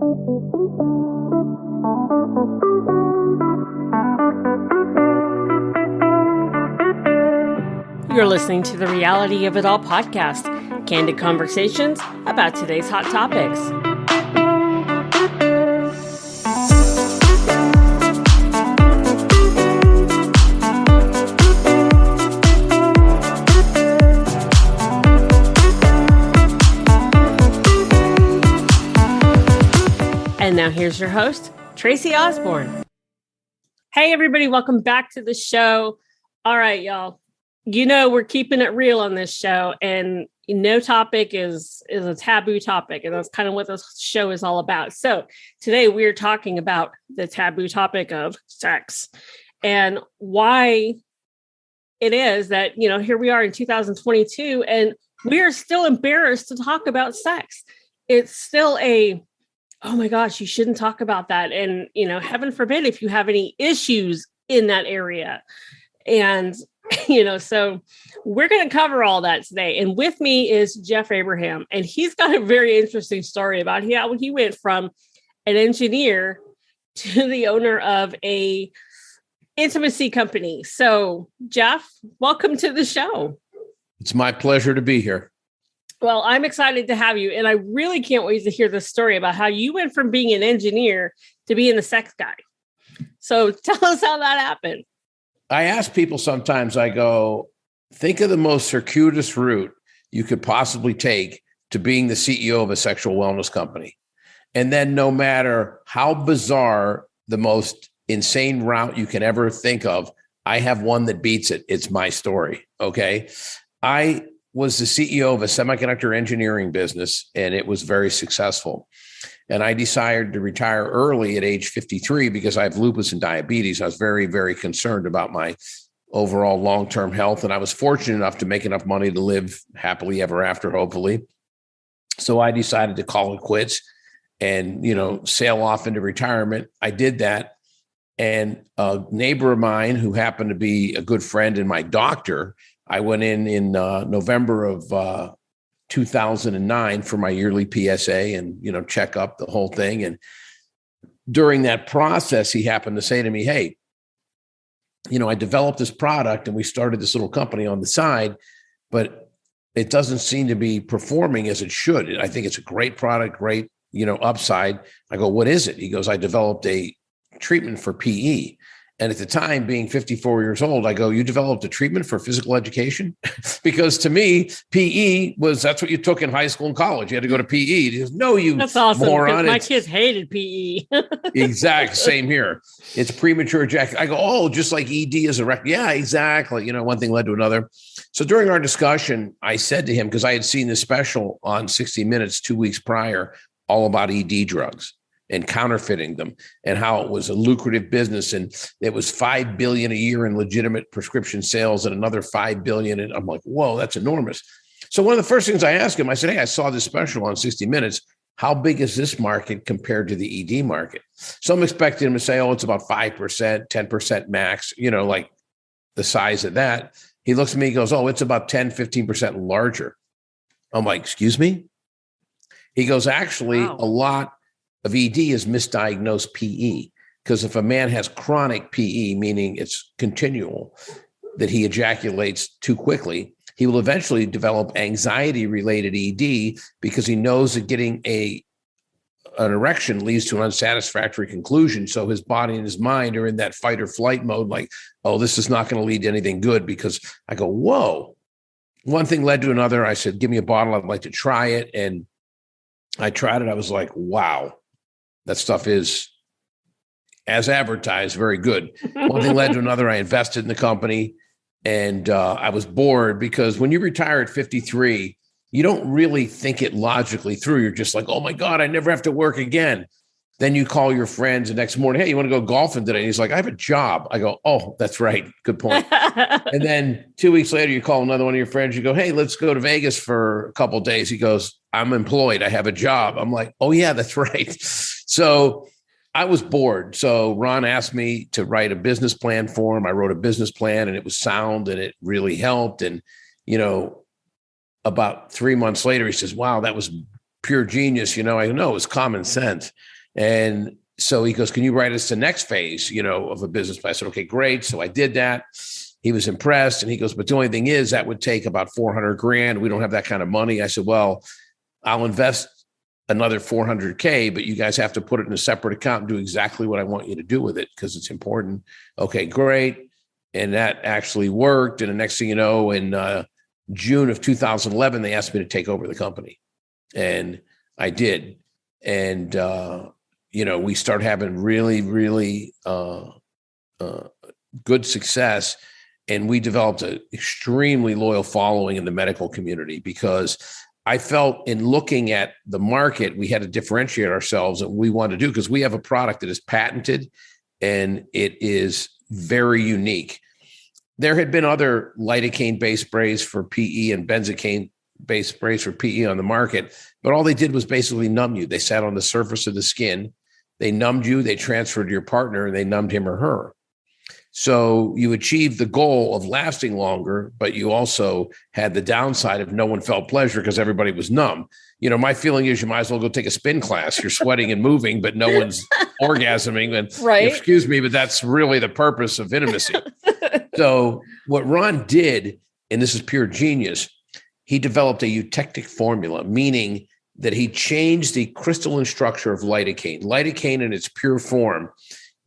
You're listening to the Reality of It All podcast, candid conversations about today's hot topics. And now here's your host, Tracy Osborne. Hey, everybody. Welcome back to the show. All right, y'all. You know, we're keeping it real on this show, and no topic is a taboo topic. And that's kind of what this show is all about. So today we're talking about the taboo topic of sex and why it is that, you know, here we are in 2022 and we are still embarrassed to talk about sex. It's still oh my gosh, you shouldn't talk about that. And, you know, heaven forbid if you have any issues in that area. And, you know, so we're going to cover all that today. And with me is Jeff Abraham. And he's got a very interesting story about how he went from an engineer to the owner of a intimacy company. So, Jeff, welcome to the show. It's my pleasure to be here. Well, I'm excited to have you. And I really can't wait to hear the story about how you went from being an engineer to being the sex guy. So tell us how that happened. I ask people sometimes, I go, think of the most circuitous route you could possibly take to being the CEO of a sexual wellness company. And then no matter how bizarre the most insane route you can ever think of, I have one that beats it. It's my story. Okay. I was the CEO of a semiconductor engineering business, and it was very successful. And I decided to retire early at age 53 because I have lupus and diabetes. I was very, very concerned about my overall long-term health. And I was fortunate enough to make enough money to live happily ever after, hopefully. So I decided to call it quits and, you know, sail off into retirement. I did that. And a neighbor of mine who happened to be a good friend and my doctor, I went in November of 2009 for my yearly PSA and, you know, check up the whole thing. And during that process, he happened to say to me, hey, you know, I developed this product and we started this little company on the side, but it doesn't seem to be performing as it should. I think it's a great product, great, you know, upside. I go, what is it? He goes, I developed a treatment for PE. And at the time, being 54 years old, I go, you developed a treatment for physical education? Because to me, PE that's what you took in high school and college. You had to go to PE. He goes, no, you That's awesome. moron. My kids hated PE. Exact same here. It's premature ejaculation. I go, oh, just like ED is a yeah, exactly. You know, one thing led to another. So during our discussion, I said to him, because I had seen this special on 60 Minutes 2 weeks prior, all about ED drugs and counterfeiting them and how it was a lucrative business. And it was $5 billion a year in legitimate prescription sales and another $5 billion. And I'm like, whoa, that's enormous. So one of the first things I asked him, I said, hey, I saw this special on 60 Minutes. How big is this market compared to the ED market? So I'm expecting him to say, oh, it's about 5%, 10% max, you know, like the size of that. He looks at me, he goes, oh, it's about 10, 15% larger. I'm like, excuse me? He goes, actually, Wow. A lot of ED is misdiagnosed PE, because if a man has chronic PE, meaning it's continual, that he ejaculates too quickly, he will eventually develop anxiety-related ED because he knows that getting an erection leads to an unsatisfactory conclusion. So his body and his mind are in that fight or flight mode, like, oh, this is not going to lead to anything good. Because I go, whoa. One thing led to another. I said, give me a bottle. I'd like to try it. And I tried it. I was like, wow. That stuff is, as advertised, very good. One thing led to another. I invested in the company, and I was bored because when you retire at 53, you don't really think it logically through. You're just like, oh my God, I never have to work again. Then you call your friends the next morning. Hey, you want to go golfing today? And he's like, I have a job. I go, oh, that's right. Good point. And then 2 weeks later, you call another one of your friends. You go, hey, let's go to Vegas for a couple of days. He goes, I'm employed. I have a job. I'm like, oh yeah, that's right. So I was bored. So Ron asked me to write a business plan for him. I wrote a business plan, and it was sound, and it really helped. And, you know, about 3 months later, he says, wow, that was pure genius. You know, I know it was common sense. And so he goes, can you write us the next phase, of a business plan? I said, okay, great. So I did that. He was impressed. And he goes, but the only thing is that would take about $400,000. We don't have that kind of money. I said, well, I'll invest another $400K, but you guys have to put it in a separate account and do exactly what I want you to do with it because it's important. Okay, great. And that actually worked. And the next thing you know, in June of 2011, they asked me to take over the company. And I did. And, we started having really, really good success. And we developed an extremely loyal following in the medical community because I felt in looking at the market, we had to differentiate ourselves and we wanted to do because we have a product that is patented and it is very unique. There had been other lidocaine-based sprays for PE and benzocaine-based sprays for PE on the market, but all they did was basically numb you. They sat on the surface of the skin, they numbed you, they transferred to your partner, and they numbed him or her. So you achieved the goal of lasting longer, but you also had the downside of no one felt pleasure because everybody was numb. My feeling is you might as well go take a spin class. You're sweating and moving, but no one's orgasming. And right. Excuse me, but that's really the purpose of intimacy. So what Ron did, and this is pure genius, he developed a eutectic formula, meaning that he changed the crystalline structure of lidocaine. Lidocaine in its pure form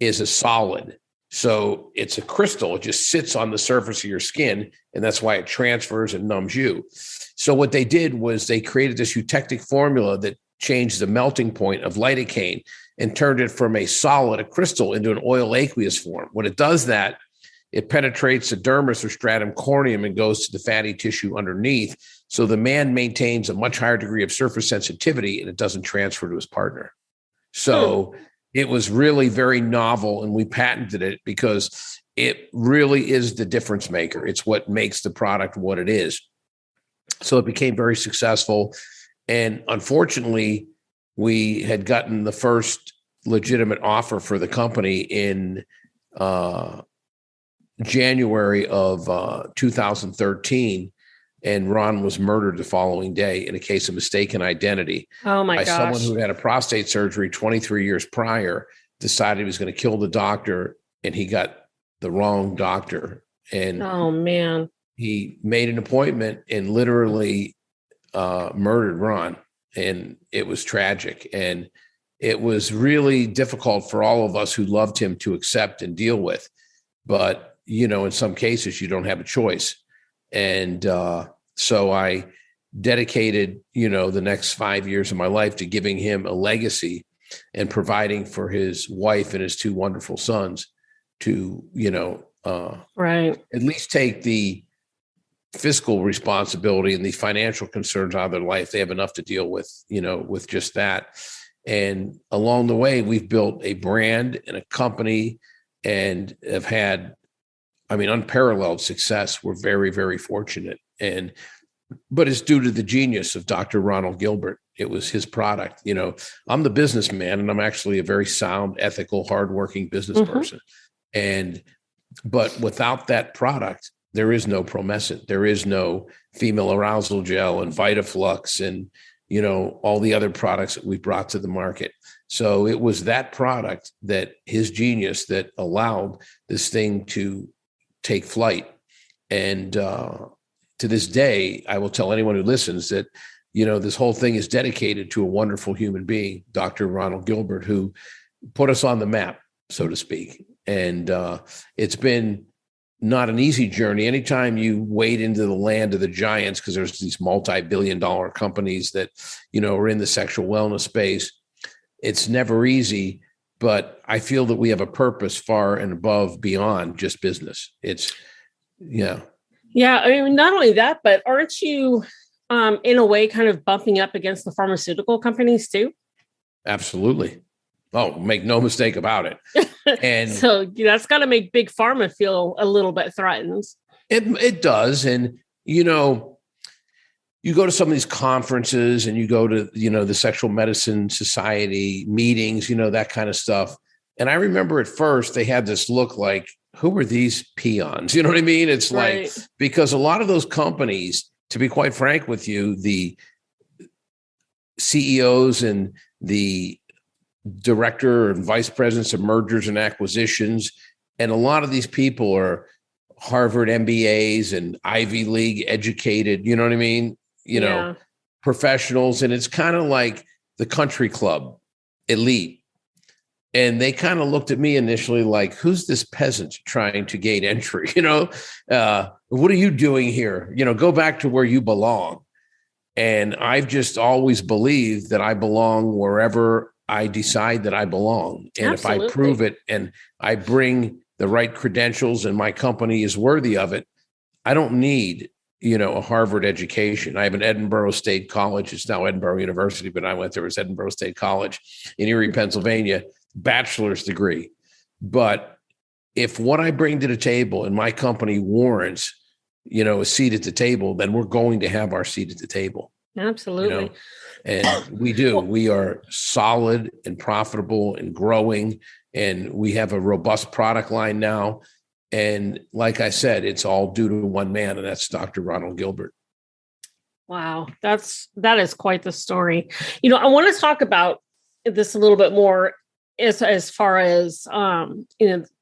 is a solid. So it's a crystal. It just sits on the surface of your skin, and that's why it transfers and numbs you. So what they did was they created this eutectic formula that changed the melting point of lidocaine and turned it from a solid, a crystal, into an oil aqueous form. When it does that, it penetrates the dermis or stratum corneum and goes to the fatty tissue underneath. So the man maintains a much higher degree of surface sensitivity, and it doesn't transfer to his partner. So it was really very novel, and we patented it because it really is the difference maker. It's what makes the product what it is. So it became very successful. And unfortunately, we had gotten the first legitimate offer for the company in January of 2013. And Ron was murdered the following day in a case of mistaken identity. Oh my gosh. Someone who had a prostate surgery 23 years prior decided he was going to kill the doctor, and he got the wrong doctor. And oh man, he made an appointment and literally murdered Ron. And it was tragic. And it was really difficult for all of us who loved him to accept and deal with. But, in some cases, you don't have a choice. And so I dedicated, the next 5 years of my life to giving him a legacy and providing for his wife and his two wonderful sons to, right, at least take the fiscal responsibility and the financial concerns out of their life. They have enough to deal with, with just that. And along the way, we've built a brand and a company and have had, unparalleled success. We're very, very fortunate. But it's due to the genius of Dr. Ronald Gilbert. It was his product. I'm the businessman, and I'm actually a very sound, ethical, hardworking business person. But without that product, there is no Promescent. There is no female arousal gel and VitaFlux and, all the other products that we brought to the market. So it was that product, that his genius, that allowed this thing to take flight. And to this day, I will tell anyone who listens that, this whole thing is dedicated to a wonderful human being, Dr. Ronald Gilbert, who put us on the map, so to speak. And it's been not an easy journey. Anytime you wade into the land of the giants, because there's these multi-billion-dollar companies that, are in the sexual wellness space, it's never easy. But I feel that we have a purpose far and above, beyond just business. It's, Yeah. Not only that, but aren't you, in a way, kind of bumping up against the pharmaceutical companies too? Absolutely. Oh, make no mistake about it. And so that's got to make big pharma feel a little bit threatened. It does. And, you go to some of these conferences and you go to, the Sexual Medicine Society meetings, that kind of stuff. And I remember at first they had this look like, who are these peons? You know what I mean? It's right. Like, because a lot of those companies, to be quite frank with you, the CEOs and the director and vice presidents of mergers and acquisitions. And a lot of these people are Harvard MBAs and Ivy League educated, you know what I mean? Professionals. And it's kind of like the country club elite. And they kind of looked at me initially like, who's this peasant trying to gain entry? What are you doing here? Go back to where you belong. And I've just always believed that I belong wherever I decide that I belong. And Absolutely. If I prove it and I bring the right credentials and my company is worthy of it, I don't need, a Harvard education. I have an Edinburgh State College. It's now Edinburgh University, but I went there as Edinburgh State College in Erie, Pennsylvania, bachelor's degree. But if what I bring to the table and my company warrants, a seat at the table, then we're going to have our seat at the table. Absolutely. And we do. We are solid and profitable and growing. And we have a robust product line now. And like I said, it's all due to one man, and that's Dr. Ronald Gilbert. Wow. That is quite the story. I want to talk about this a little bit more as far as,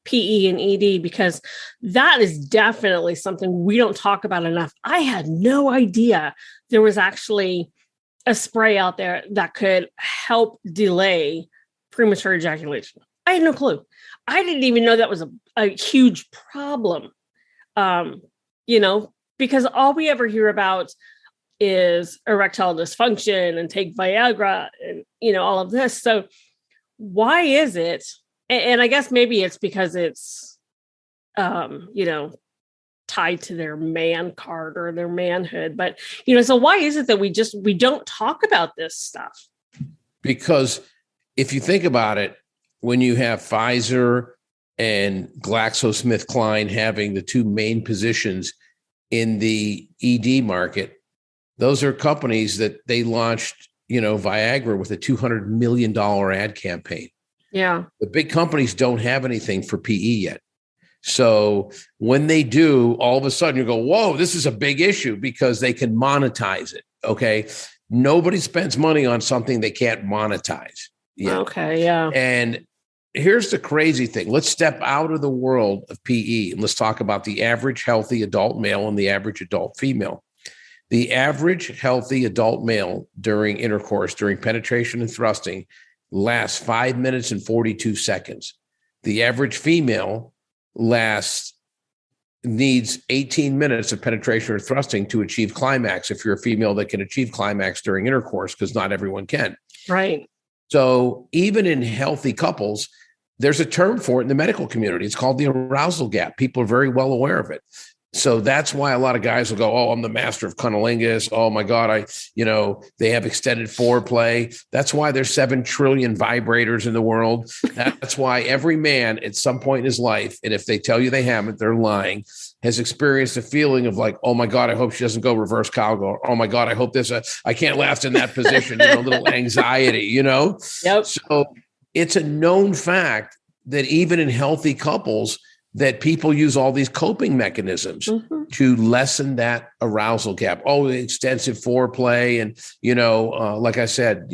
PE and ED, because that is definitely something we don't talk about enough. I had no idea there was actually a spray out there that could help delay premature ejaculation. I had no clue. I didn't even know that was a huge problem, because all we ever hear about is erectile dysfunction and take Viagra and, all of this. So why is it? And I guess maybe it's because it's, tied to their man card or their manhood. But, so why is it that we don't talk about this stuff? Because if you think about it, when you have Pfizer and GlaxoSmithKline having the two main positions in the ED market, those are companies that they launched, Viagra with a $200 million ad campaign. Yeah. The big companies don't have anything for PE yet. So when they do, all of a sudden you go, whoa, this is a big issue because they can monetize it. Okay. Nobody spends money on something they can't monetize yet. Okay. Yeah. And here's the crazy thing. Let's step out of the world of PE and let's talk about the average healthy adult male and the average adult female. The average healthy adult male during intercourse, during penetration and thrusting, lasts 5 minutes and 42 seconds. The average female needs 18 minutes of penetration or thrusting to achieve climax. If you're a female that can achieve climax during intercourse, because not everyone can. Right. So even in healthy couples, there's a term for it in the medical community. It's called the arousal gap. People are very well aware of it. So that's why a lot of guys will go, oh, I'm the master of cunnilingus. Oh my God, they have extended foreplay. That's why there's 7 trillion vibrators in the world. That's why every man at some point in his life, and if they tell you they haven't, they're lying, has experienced a feeling of like, oh my God, I hope she doesn't go reverse cowgirl. Oh my God, I hope I can't last in that position. A little anxiety, Yep. So it's a known fact that even in healthy couples, that people use all these coping mechanisms to lessen that arousal gap. Oh, extensive foreplay and, like I said,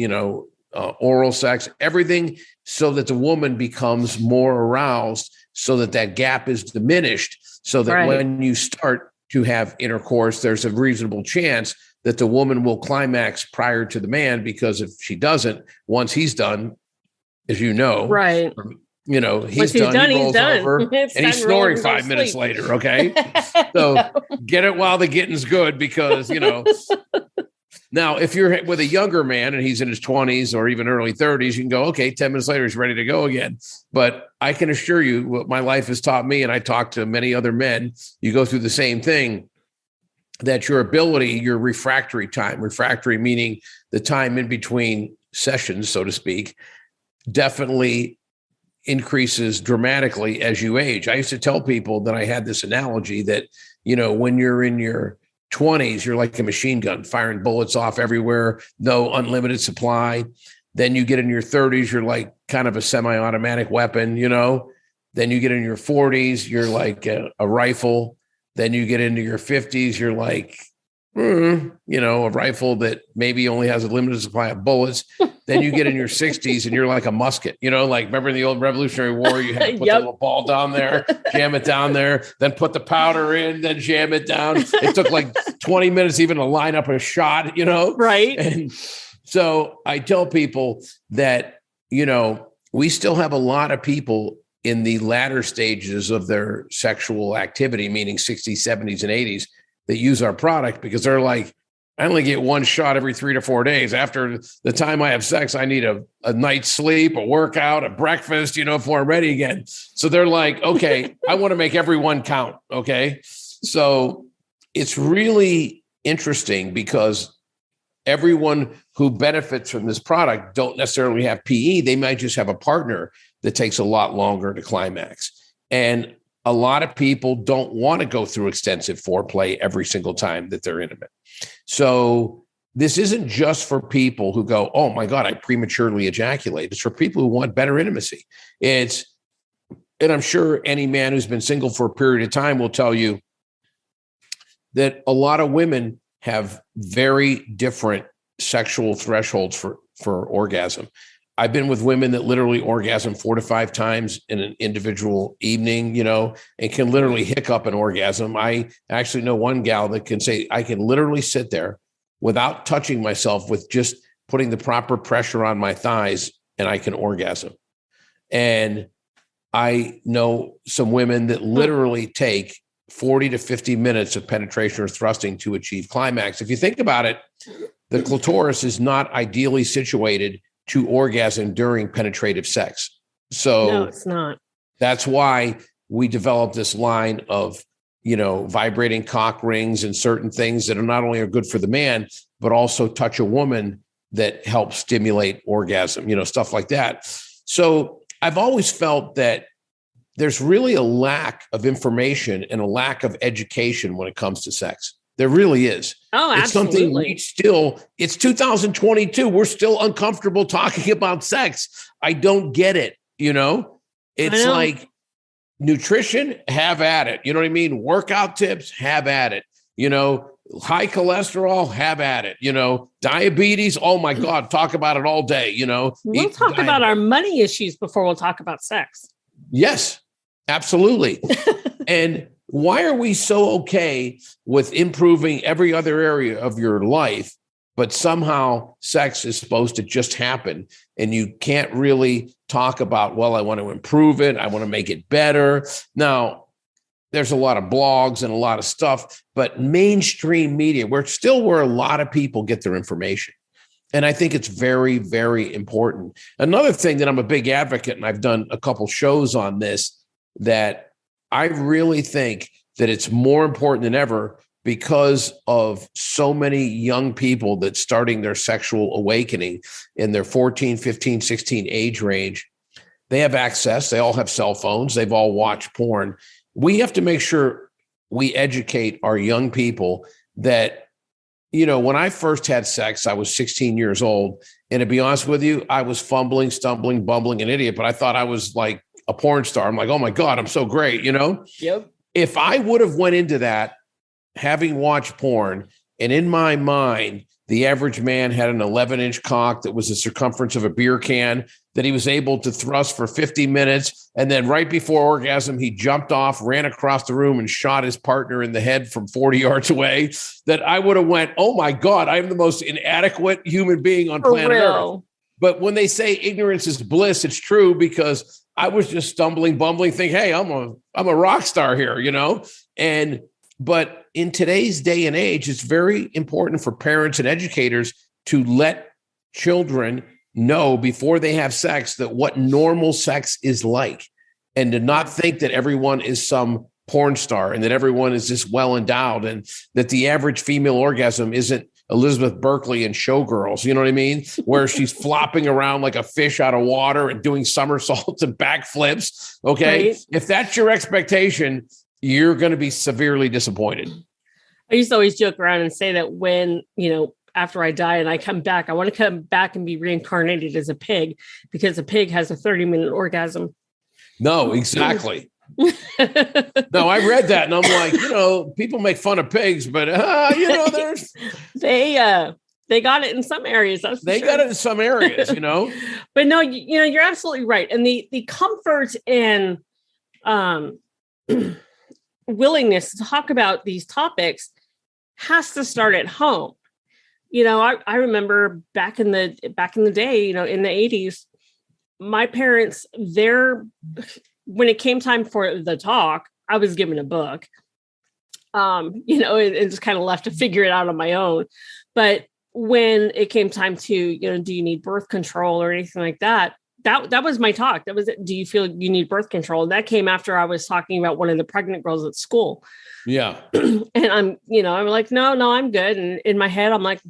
oral sex, everything so that the woman becomes more aroused so that gap is diminished so that when you start to have intercourse, there's a reasonable chance that the woman will climax prior to the man, because if she doesn't, once he's done, as you know, he's done, he rolls over and he's snoring 5 minutes later. Okay. So get it while the getting's good, because, now if you're with a younger man and he's in his 20s or even early 30s, you can go, okay, 10 minutes later, he's ready to go again. But I can assure you what my life has taught me, and I talk to many other men, you go through the same thing, that your refractory time, refractory meaning the time in between sessions, so to speak, definitely increases dramatically as you age. I used to tell people that I had this analogy that, when you're in your 20s, you're like a machine gun, firing bullets off everywhere, no unlimited supply. Then you get in your 30s, you're like kind of a semi-automatic weapon, Then you get in your 40s, you're like a rifle. Then you get into your 50s, you're like a rifle that maybe only has a limited supply of bullets. Then you get in your 60s and you're like a musket, like remember in the old Revolutionary War, you had to put the little ball down there, jam it down there, then put the powder in, then jam it down. It took like 20 minutes even to line up a shot, Right. And so I tell people that, we still have a lot of people in the latter stages of their sexual activity, meaning 60s, 70s, and 80s, that use our product because they're like, I only get one shot every 3 to 4 days. After the time I have sex, I need a night's sleep, a workout, a breakfast, before I'm ready again. So they're like, okay, I want to make every one count. Okay. So it's really interesting because everyone who benefits from this product don't necessarily have PE. They might just have a partner that takes a lot longer to climax. And a lot of people don't want to go through extensive foreplay every single time that they're intimate. So this isn't just for people who go, oh my God, I prematurely ejaculate. It's for people who want better intimacy. And I'm sure any man who's been single for a period of time will tell you that a lot of women have very different sexual thresholds for orgasm. I've been with women that literally orgasm 4 to 5 times in an individual evening, and can literally hiccup an orgasm. I actually know one gal that can say, I can literally sit there without touching myself with just putting the proper pressure on my thighs and I can orgasm. And I know some women that literally take 40 to 50 minutes of penetration or thrusting to achieve climax. If you think about it, the clitoris is not ideally situated to orgasm during penetrative sex. So no, it's not. That's why we developed this line of, vibrating cock rings and certain things that are not only are good for the man, but also touch a woman that helps stimulate orgasm, stuff like that. So I've always felt that there's really a lack of information and a lack of education when it comes to sex. There really is. Oh, absolutely. It's something it's 2022. We're still uncomfortable talking about sex. I don't get it. It's like nutrition, have at it. You know what I mean? Workout tips, have at it. High cholesterol, have at it. Diabetes. Oh my God. Talk about it all day. We'll talk about our money issues before we'll talk about sex. Yes, absolutely. And why are we so okay with improving every other area of your life, but somehow sex is supposed to just happen and you can't really talk about, well, I want to improve it. I want to make it better. Now, there's a lot of blogs and a lot of stuff, but mainstream media, where a lot of people get their information. And I think it's very, very important. Another thing that I'm a big advocate, and I've done a couple shows on this, that I really think that it's more important than ever because of so many young people that starting their sexual awakening in their 14, 15, 16 age range. They have access. They all have cell phones. They've all watched porn. We have to make sure we educate our young people that, when I first had sex, I was 16 years old. And to be honest with you, I was fumbling, stumbling, bumbling, an idiot, but I thought I was like a porn star. I'm like, oh my God, I'm so great. Yep. If I would have went into that, having watched porn, and in my mind, the average man had an 11-inch cock that was the circumference of a beer can that he was able to thrust for 50 minutes. And then right before orgasm, he jumped off, ran across the room and shot his partner in the head from 40 yards away, that I would have went, oh my God, I'm the most inadequate human being on planet Earth. But when they say ignorance is bliss, it's true, because I was just stumbling, bumbling, thinking, hey, I'm a rock star here, But in today's day and age, it's very important for parents and educators to let children know before they have sex that what normal sex is like, and to not think that everyone is some porn star and that everyone is just well endowed, and that the average female orgasm isn't Elizabeth Berkley and Showgirls, you know what I mean? Where she's flopping around like a fish out of water and doing somersaults and backflips. Okay. Right. If that's your expectation, you're going to be severely disappointed. I used to always joke around and say that when, after I die and I come back, I want to come back and be reincarnated as a pig, because a pig has a 30-minute orgasm. No, exactly. No, I read that and I'm like, people make fun of pigs, but there's they got it in some areas. They got it in some areas, But no, you're absolutely right. And the comfort and willingness to talk about these topics has to start at home. I remember back in the day, in the 80s, my parents, when it came time for the talk, I was given a book, and just kind of left to figure it out on my own. But when it came time to, do you need birth control or anything like that? That was my talk. That was it. Do you feel you need birth control? And that came after I was talking about one of the pregnant girls at school. Yeah. And I'm like, no, I'm good. And in my head, I'm like,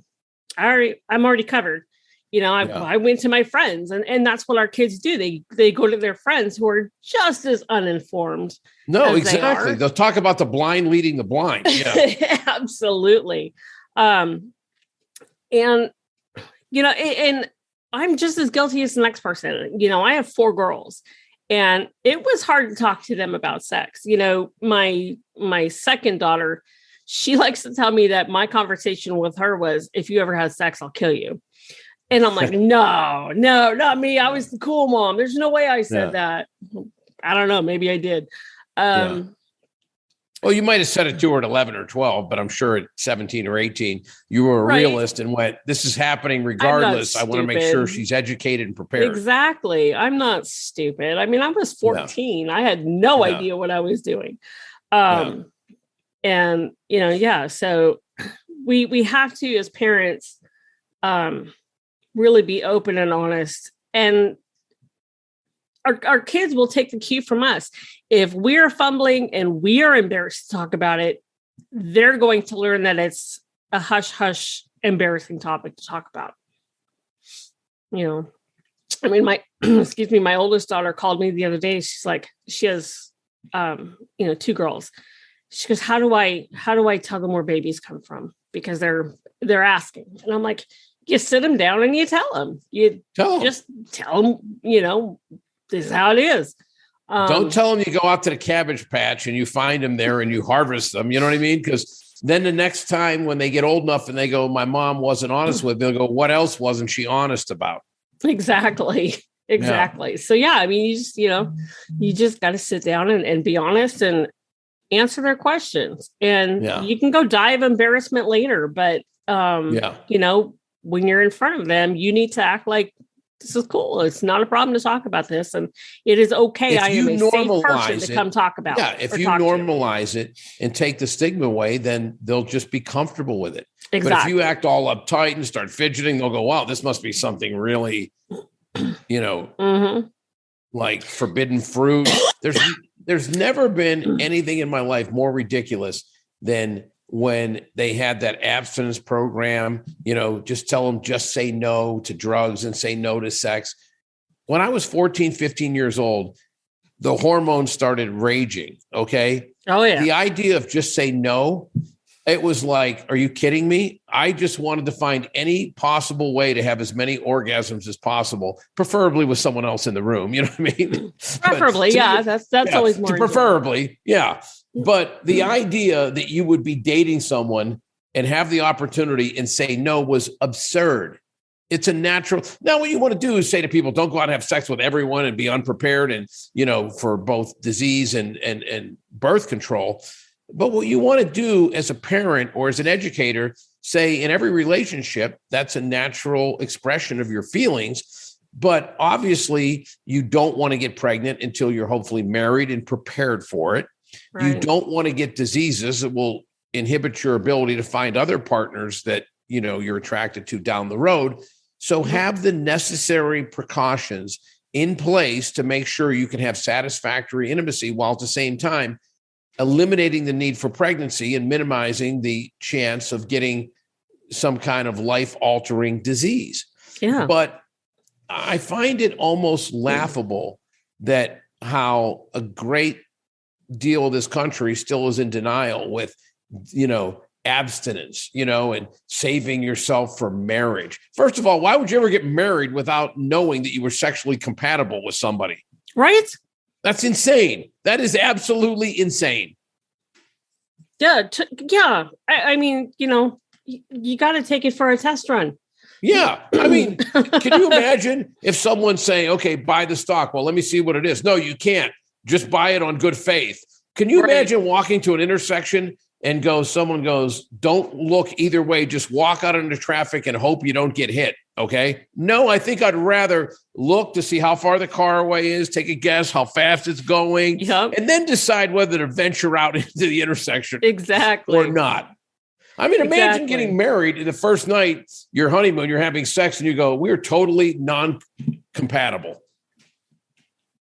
I'm already covered. I went to my friends and that's what our kids do. They go to their friends who are just as uninformed. No, exactly. They'll talk about the blind leading the blind. Yeah. Absolutely. And I'm just as guilty as the next person. I have 4 girls and it was hard to talk to them about sex. My second daughter, she likes to tell me that my conversation with her was, if you ever have sex, I'll kill you. And I'm like, no, not me. I was the cool mom. There's no way I said that. I don't know. Maybe I did. Well, you might have said it to her at 11 or 12, but I'm sure at 17 or 18, you were a realist and went, this is happening regardless. I want to make sure she's educated and prepared. Exactly. I'm not stupid. I mean, I was 14. I had no idea what I was doing. And, so we have to, as parents, really be open and honest, and our kids will take the cue from us. If we're fumbling and we are embarrassed to talk about it, they're going to learn that it's a hush embarrassing topic to talk about. I mean, my oldest daughter called me the other day. She's like, she has 2 girls. She goes, how do I tell them where babies come from? Because they're asking. And I'm like, you sit them down and you tell them. Just tell them, this is how it is. Don't tell them you go out to the cabbage patch and you find them there and you harvest them. You know what I mean? Because then the next time when they get old enough and they go, my mom wasn't honest with me, they'll go, what else wasn't she honest about? Exactly. Yeah. So, I mean, you just got to sit down and be honest and answer their questions. And you can go die of embarrassment later. But, when you're in front of them, you need to act like this is cool. It's not a problem to talk about this. And it is okay. I am a safe person to come talk about. Yeah. If you normalize it and take the stigma away, then they'll just be comfortable with it. Exactly. But if you act all uptight and start fidgeting, they'll go, wow, this must be something really, like forbidden fruit. There's never been anything in my life more ridiculous than when they had that abstinence program, just tell them, just say no to drugs and say no to sex. When I was 14, 15 years old, the hormones started raging. Okay. Oh yeah. The idea of just say no, it was like, are you kidding me? I just wanted to find any possible way to have as many orgasms as possible, preferably with someone else in the room. You know what I mean? Preferably. That's always more. Preferably. Yeah. But the idea that you would be dating someone and have the opportunity and say no was absurd. It's a natural. Now, what you want to do is say to people, don't go out and have sex with everyone and be unprepared and, for both disease and birth control. But what you want to do as a parent or as an educator, say in every relationship, that's a natural expression of your feelings. But obviously, you don't want to get pregnant until you're hopefully married and prepared for it. Right. You don't want to get diseases that will inhibit your ability to find other partners that, you're attracted to down the road. So have the necessary precautions in place to make sure you can have satisfactory intimacy while at the same time eliminating the need for pregnancy and minimizing the chance of getting some kind of life-altering disease. Yeah. But I find it almost laughable that how a great deal of this country still is in denial with, abstinence, and saving yourself for marriage. First of all, why would you ever get married without knowing that you were sexually compatible with somebody? Right. That's insane. That is absolutely insane. Yeah. I mean, you got to take it for a test run. Yeah. I mean, can you imagine if someone's saying, okay, buy the stock? Well, let me see what it is. No, you can't. Just buy it on good faith. Can you imagine walking to an intersection and someone goes, don't look either way. Just walk out into traffic and hope you don't get hit. Okay. No, I think I'd rather look to see how far the car away is, take a guess how fast it's going, and then decide whether to venture out into the intersection. Exactly. Or not. I mean, imagine getting married the first night, your honeymoon, you're having sex and you go, we're totally non-compatible.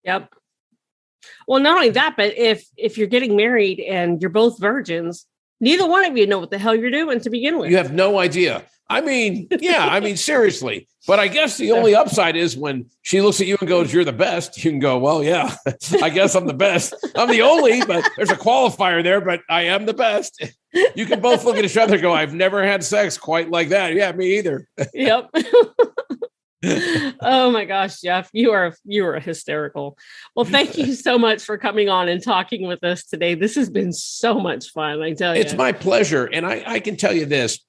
Yep. Well, not only that, but if you're getting married and you're both virgins, neither one of you know what the hell you're doing to begin with. You have no idea. I mean, seriously. But I guess the only upside is when she looks at you and goes, you're the best. You can go, well, yeah, I guess I'm the best. I'm the only, but there's a qualifier there, but I am the best. You can both look at each other and go, I've never had sex quite like that. Yeah, me either. Yep. Oh my gosh, Jeff, you are hysterical. Well, thank you so much for coming on and talking with us today. This has been so much fun. I tell you, it's my pleasure. And I can tell you this,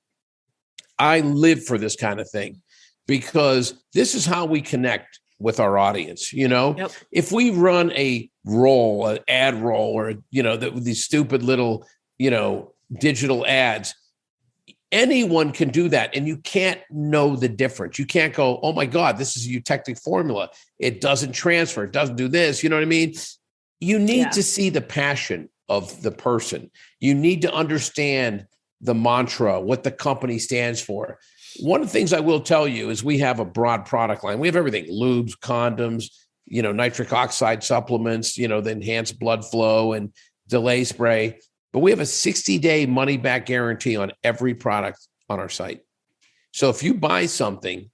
I live for this kind of thing because this is how we connect with our audience. If we run an ad roll, or, these stupid little, digital ads, anyone can do that. And you can't know the difference. You can't go, oh my God, this is a eutectic formula. It doesn't transfer. It doesn't do this. You know what I mean? You need to see the passion of the person. You need to understand the mantra, what the company stands for. One of the things I will tell you is we have a broad product line. We have everything: lubes, condoms, nitric oxide supplements, the enhanced blood flow and delay spray. But we have a 60-day money-back guarantee on every product on our site. So if you buy something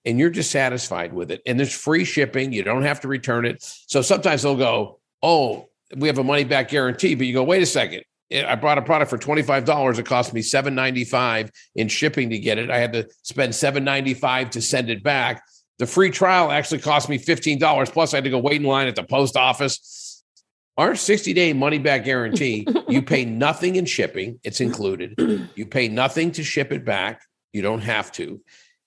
and you're dissatisfied with it, and there's free shipping, you don't have to return it. So sometimes they'll go, oh, we have a money-back guarantee, but you go, wait a second. I bought a product for $25. It cost me $7.95 in shipping to get it. I had to spend $7.95 to send it back. The free trial actually cost me $15. Plus I had to go wait in line at the post office. Our 60-day money-back guarantee, you pay nothing in shipping. It's included. You pay nothing to ship it back. You don't have to.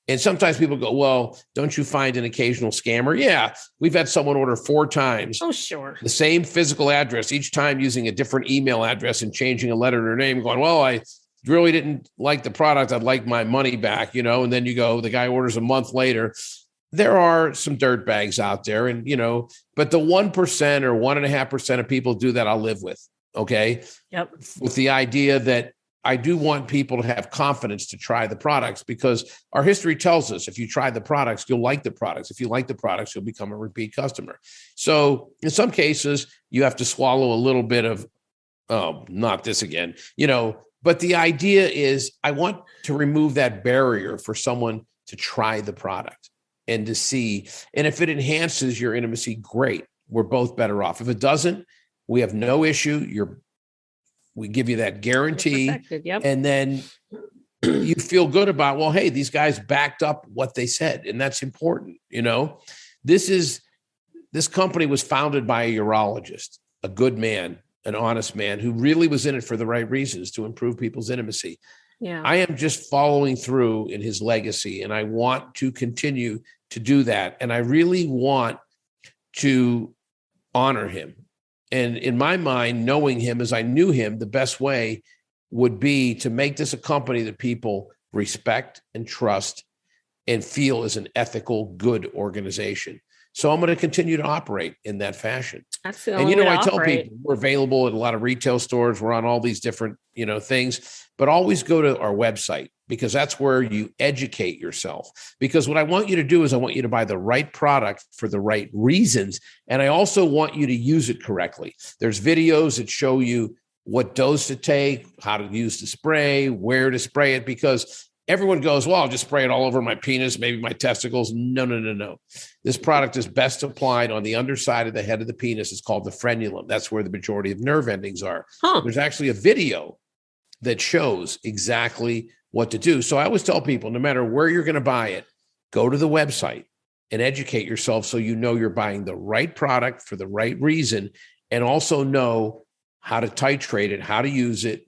And sometimes people go, well, don't you find an occasional scammer? Yeah, we've had someone order 4 times. Oh, sure. The same physical address, each time using a different email address and changing a letter in her name, going, well, I really didn't like the product. I'd like my money back, and then you go, the guy orders a month later. There are some dirt bags out there, and, but the 1% or 1.5% of people do that, I'll live with. Okay. Yep. With the idea that I do want people to have confidence to try the products, because our history tells us if you try the products, you'll like the products. If you like the products, you'll become a repeat customer. So in some cases, you have to swallow a little bit of, oh, not this again, but the idea is I want to remove that barrier for someone to try the product and to see. And if it enhances your intimacy, great. We're both better off. If it doesn't, we have no issue. We give you that guarantee, and then you feel good about, well, hey, these guys backed up what they said, and that's important. This company was founded by a urologist, a good man, an honest man who really was in it for the right reasons, to improve people's intimacy. Yeah. I am just following through in his legacy, and I want to continue to do that. And I really want to honor him. And in my mind, knowing him as I knew him, the best way would be to make this a company that people respect and trust and feel is an ethical, good organization. So I'm going to continue to operate in that fashion. That's the only way to I tell operate. people we're available at a lot of retail stores. We're on all these different, things, but always go to our website, because that's where you educate yourself. Because what I want you to do is I want you to buy the right product for the right reasons. And I also want you to use it correctly. There's videos that show you what dose to take, how to use the spray, where to spray it, because everyone goes, well, I'll just spray it all over my penis, maybe my testicles. No. This product is best applied on the underside of the head of the penis. It's called the frenulum. That's where the majority of nerve endings are. There's actually a video that shows exactly what to do. So I always tell people, no matter where you're going to buy it, go to the website, and educate yourself so you know you're buying the right product for the right reason, and also know how to titrate it, how to use it,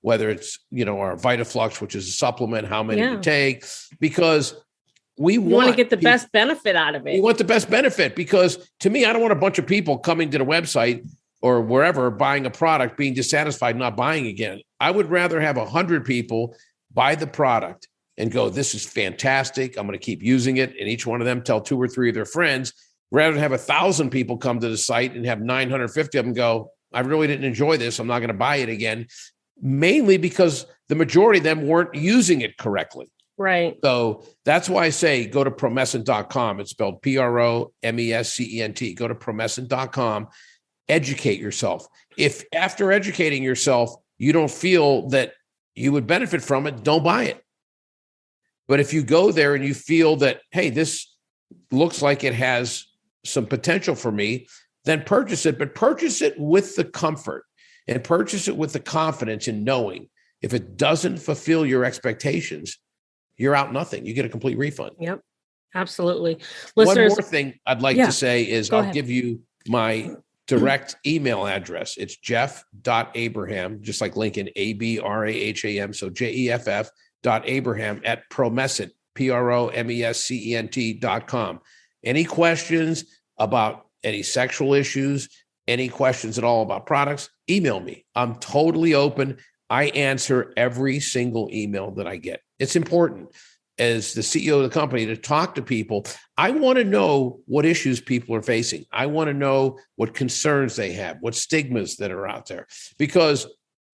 whether it's, our VitaFlux, which is a supplement, how many to take, because you want to get the best benefit out of it. You want the best benefit, because to me, I don't want a bunch of people coming to the website or wherever buying a product, being dissatisfied, not buying again. I would rather have 100 people buy the product and go, this is fantastic, I'm going to keep using it, and each one of them tell 2 or 3 of their friends, rather than have 1,000 people come to the site and have 950 of them go, I really didn't enjoy this, I'm not going to buy it again, mainly because the majority of them weren't using it correctly. Right. So that's why I say go to promescent.com. It's spelled PROMESCENT. Go to promescent.com, educate yourself. If after educating yourself, you don't feel that you would benefit from it, don't buy it. But if you go there and you feel that, hey, this looks like it has some potential for me, then purchase it, but purchase it with the comfort and purchase it with the confidence in knowing if it doesn't fulfill your expectations, you're out nothing. You get a complete refund. Yep, absolutely. Listeners, one more thing I'd like to say is I'll give you my direct email address. It's jeff.abraham, just like Lincoln, Abraham. So jeff.abraham@promescent, PROMESCENT.com. Any questions about any sexual issues, any questions at all about products, email me. I'm totally open. I answer every single email that I get. It's important as the CEO of the company to talk to people. I want to know what issues people are facing. I want to know what concerns they have, what stigmas that are out there. Because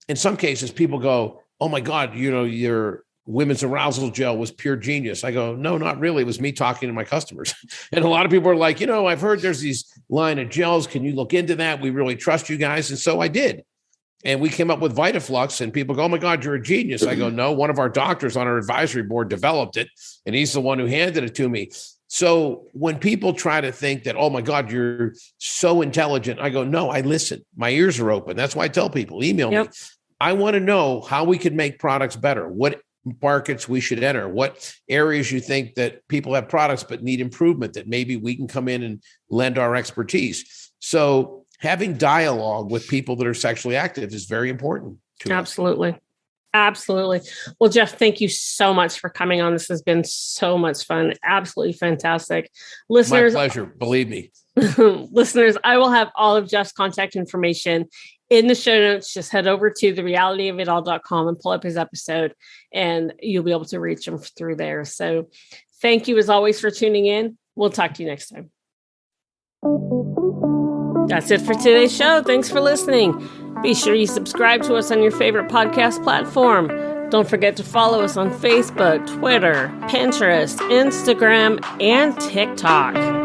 in some cases, people go, oh my God, your women's arousal gel was pure genius. I go, no, not really. It was me talking to my customers. And a lot of people are like, I've heard there's these line of gels. Can you look into that? We really trust you guys. And so I did. And we came up with VitaFlux, and people go, oh my God, you're a genius. I go, no, one of our doctors on our advisory board developed it, and he's the one who handed it to me. So when people try to think that, oh my God, you're so intelligent, I go, no, I listen. My ears are open. That's why I tell people, email me. I want to know how we can make products better, what markets we should enter, what areas you think that people have products but need improvement, that maybe we can come in and lend our expertise. So having dialogue with people that are sexually active is very important to Absolutely. Us. Absolutely. Well, Jeff, thank you so much for coming on. This has been so much fun. Absolutely fantastic. Listeners, my pleasure. Believe me. Listeners, I will have all of Jeff's contact information in the show notes. Just head over to therealityofitall.com and pull up his episode, and you'll be able to reach him through there. So thank you as always for tuning in. We'll talk to you next time. That's it for today's show. Thanks for listening. Be sure you subscribe to us on your favorite podcast platform. Don't forget to follow us on Facebook, Twitter, Pinterest, Instagram, and TikTok.